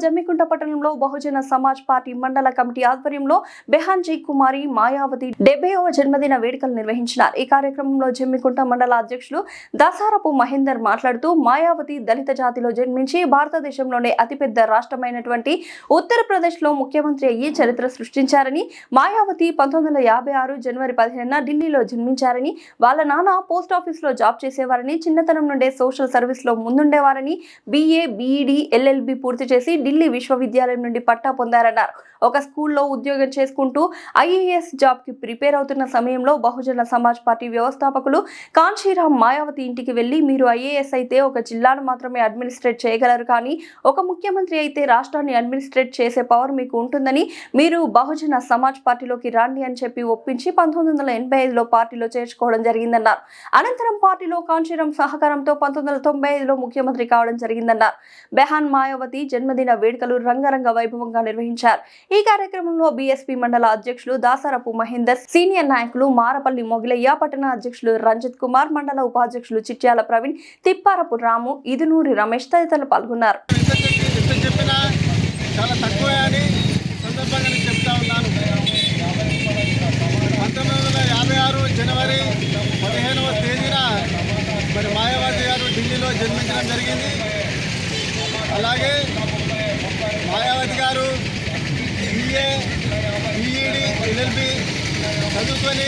జమ్మికుంట పట్టణంలో బహుజన సమాజ్ పార్టీ మండల కమిటీ ఆధ్వర్యంలో బెహాన్జీ కుమారి మాయావతి 70వ జన్మదిన వేడుకలు నిర్వహించారు. ఈ కార్యక్రమంలో జమ్మికుంట మండల అధ్యక్షులు దాసారపు మహేందర్ మాట్లాడుతూ మాయావతి దళిత జాతిలో జన్మించి భారతదేశంలోనే అతిపెద్ద రాష్ట్రమైనటువంటి ఉత్తరప్రదేశ్లో ముఖ్యమంత్రి అయ్యి చరిత్ర సృష్టించారని, మాయావతి 1956 జనవరి 15న ఢిల్లీలో జన్మించారని, వాళ్ళ నాన్న పోస్ట్ ఆఫీస్లో జాబ్ చేసేవారని, చిన్నతనం నుండే సోషల్ సర్వీస్లో ముందుండేవారని, BA, BEd, LLB పూర్తి చేసి ఢిల్లీ విశ్వవిద్యాలయం నుండి పట్టా పొందారన్నారు. ఒక స్కూల్లో ఉద్యోగం చేసుకుంటూ IAS జాబ్ కి ప్రిపేర్ అవుతున్న సమయంలో బహుజన సమాజ్ పార్టీ వ్యవస్థాపకులు కాన్షీరామ్ మాయావతి ఇంటికి వెళ్లి, మీరు IAS అయితే ఒక జిల్లాను మాత్రమే అడ్మినిస్ట్రేట్ చేయగలరు, కానీ ఒక ముఖ్యమంత్రి అయితే రాష్ట్రాన్ని అడ్మినిస్ట్రేట్ చేసే పవర్ మీకు ఉంటుందని, మీరు బహుజన సమాజ్ పార్టీలోకి రండి అని చెప్పి ఒప్పించి 1985లో పార్టీలో చేర్చుకోవడం జరిగిందన్నారు. అనంతరం పార్టీలో కాన్షీరామ్ సహకారంతో 1995లో ముఖ్యమంత్రి కావడం జరిగిందన్నారు. బెహాన్ మాయావతి జన్మదిన వేడుకలు రంగరంగ వైభవంగా నిర్వహించారు. ఈ కార్యక్రమంలో BSP మండల అధ్యక్షులు దాసారపు మహేందర్, సీనియర్ నాయకులు మారపల్లి మొగిలయ్య, పట్టణ అధ్యక్షులు రంజిత్ కుమార్, మండల ఉపాధ్యక్షులు చిట్యాల ప్రవీణ్, తిప్పారపు రాము, ఇదునూరి రమేష్ తదితరులు పాల్గొన్నారు. చాలా తక్కువ అని సందర్భంగా నేను చెప్తా ఉన్నాను. 1956 జనవరి 15వ తేదీన మరి మాయావతి గారు ఢిల్లీలో జన్మించడం జరిగింది. అలాగే మాయావతి గారు BA, BEd, LLB చదువుకొని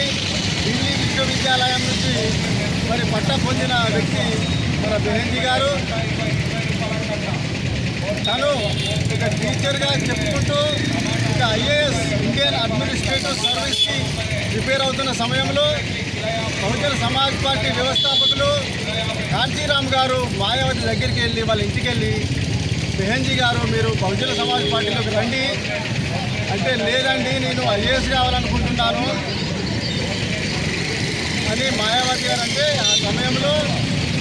ఢిల్లీ విశ్వవిద్యాలయం నుంచి మరి పట్టా పొందిన వ్యక్తి మన బెహన్జీ గారు. తను ఇక టీచర్గా చెప్పుకుంటూ ఇక IAS ఇండియన్ అడ్మినిస్ట్రేటివ్ సర్వీస్కి ప్రిపేర్ అవుతున్న సమయంలో బహుజన సమాజ్ పార్టీ వ్యవస్థాపకులు కాంచీరామ్ గారు మాయావతి దగ్గరికి వెళ్ళి వాళ్ళ ఇంటికి వెళ్ళి, బెహన్జీ గారు మీరు బహుజన సమాజ్ పార్టీలోకి రండి అంటే, లేదండి నేను IAS కావాలనుకుంటున్నాను అని మాయావతి గారు అంటే, ఆ సమయంలో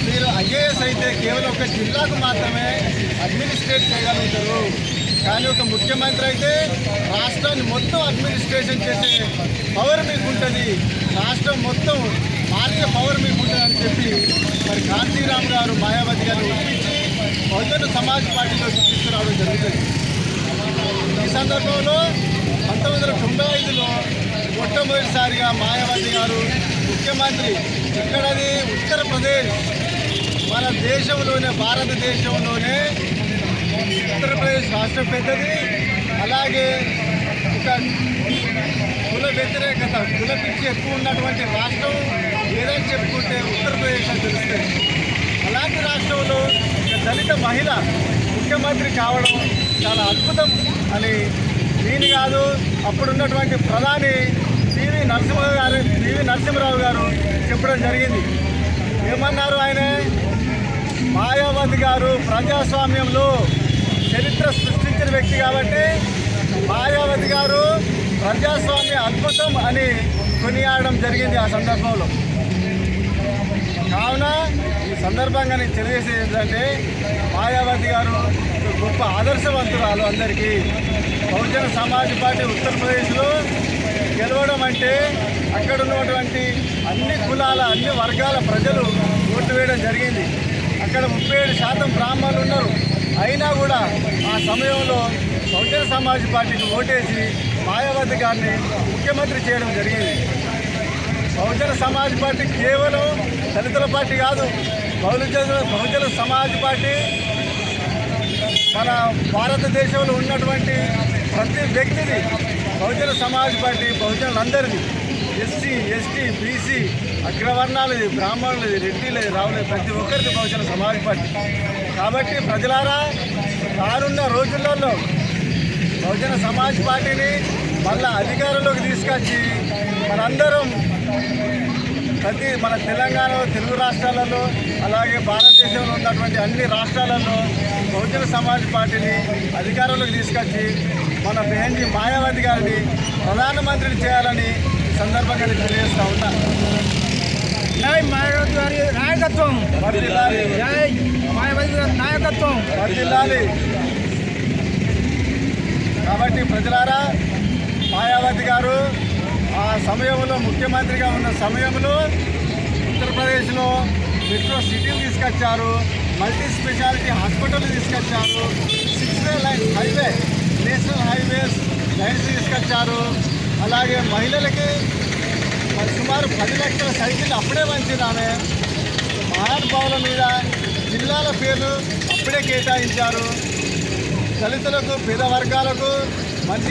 మీరు IAS అయితే కేవలం ఒక జిల్లాకు మాత్రమే అడ్మినిస్ట్రేట్ చేయగలుగుతారు, కానీ ఒక ముఖ్యమంత్రి అయితే రాష్ట్రాన్ని మొత్తం అడ్మినిస్ట్రేషన్ చేసే పవర్ మీకు ఉంటుంది, రాష్ట్రం మొత్తం మార్చే పవర్ మీకు ఉంటుంది అని చెప్పి మరి కాంచీరామ్ గారు మాయావతి గారిని ఒప్పించి బహుజన సమాజ్ పార్టీలోకి తీసుకురావడం జరుగుతుంది. ఈ సందర్భంలో 1995లో మొట్టమొదటిసారిగా మాయావతి గారు ముఖ్యమంత్రి, ఇక్కడది ఉత్తరప్రదేశ్, మన దేశంలోనే భారతదేశంలోనే ఉత్తరప్రదేశ్ రాష్ట్రం పెద్దది. అలాగే ఒక కుల వ్యతిరేకత, కుల పిచ్చి ఎక్కువ ఉన్నటువంటి రాష్ట్రం ఏదని చెప్పుకుంటే ఉత్తరప్రదేశ్ అని తెలుస్తుంది. అలాంటి రాష్ట్రంలో దళిత మహిళ ముఖ్యమంత్రి కావడం చాలా అద్భుతం అని నేను కాదు, అప్పుడున్నటువంటి ప్రధాని పివి నరసింహరావు గారు చెప్పడం జరిగింది. ఏమన్నారు ఆయన? మాయావతి గారు ప్రజాస్వామ్యంలో చరిత్ర సృష్టించిన వ్యక్తి కాబట్టి మాయావతి గారు ప్రజాస్వామ్య అద్భుతం అని కొనియాడడం జరిగింది ఆ సందర్భంలో. కావున ఈ సందర్భంగా నేను తెలియజేసేది ఏంటంటే, మాయావతి గారు గొప్ప ఆదర్శవంతురాలు. అందరికీ బహుజన సమాజ్ పార్టీ ఉత్తరప్రదేశ్లో గెలవడం అంటే అక్కడ ఉన్నటువంటి అన్ని కులాల, అన్ని వర్గాల ప్రజలు ఓటు వేయడం జరిగింది. అక్కడ 37% బ్రాహ్మణులు ఉన్నారు. అయినా కూడా ఆ సమయంలో బహుజన సమాజ్ పార్టీకి ఓటేసి మాయావతి గారిని ముఖ్యమంత్రి చేయడం జరిగింది. బహుజన సమాజ్ పార్టీ కేవలం దళితుల పార్టీ కాదు, బహుజన సమాజ్ పార్టీ మన భారతదేశంలో ఉన్నటువంటి ప్రతి వ్యక్తిది బహుజన సమాజ్ పార్టీ బహుజనులందరిది, SC, ST, BC, అగ్రవర్ణాలది, బ్రాహ్మణులది, రెడ్డిలది, రావులది, ప్రతి ఒక్కరిది బహుజన సమాజ్ పార్టీ. కాబట్టి ప్రజలారా, రానున్న రోజులలో బహుజన సమాజ్ పార్టీని మళ్ళా అధికారంలోకి తీసుకొచ్చి మనందరం మన తెలంగాణలో, తెలుగు రాష్ట్రాలలో, అలాగే భారతదేశంలో ఉన్నటువంటి అన్ని రాష్ట్రాలలో బహుజన సమాజ్ పార్టీని అధికారంలోకి తీసుకొచ్చి మన బెహన్జీ మాయావతి గారిని ప్రధానమంత్రిని చేయాలని సందర్భంగా తెలియజేస్తూ ఉన్నా. జై మాయావతి గారి నాయకత్వం వర్ధిల్లాలి, జై మాయావతి గారి నాయకత్వం వర్ధిల్లాలి. కాబట్టి ప్రజలారా, మాయావతి గారు ఆ సమయంలో ముఖ్యమంత్రిగా ఉన్న సమయంలో ఉత్తరప్రదేశ్లో మెట్రో సిటీలు తీసుకొచ్చారు, మల్టీ స్పెషాలిటీ హాస్పిటల్ తీసుకొచ్చారు, 6 నేషనల్ హైవేస్ లైన్స్ తీసుకొచ్చారు. అలాగే మహిళలకి సుమారు 10 లక్షల సైకిల్ అప్పుడే పంచింది ఆమె. మహానుభావుల మీద జిల్లాల పేర్లు అప్పుడే కేటాయించారు. దళితులకు పేద వర్గాలకు మంచి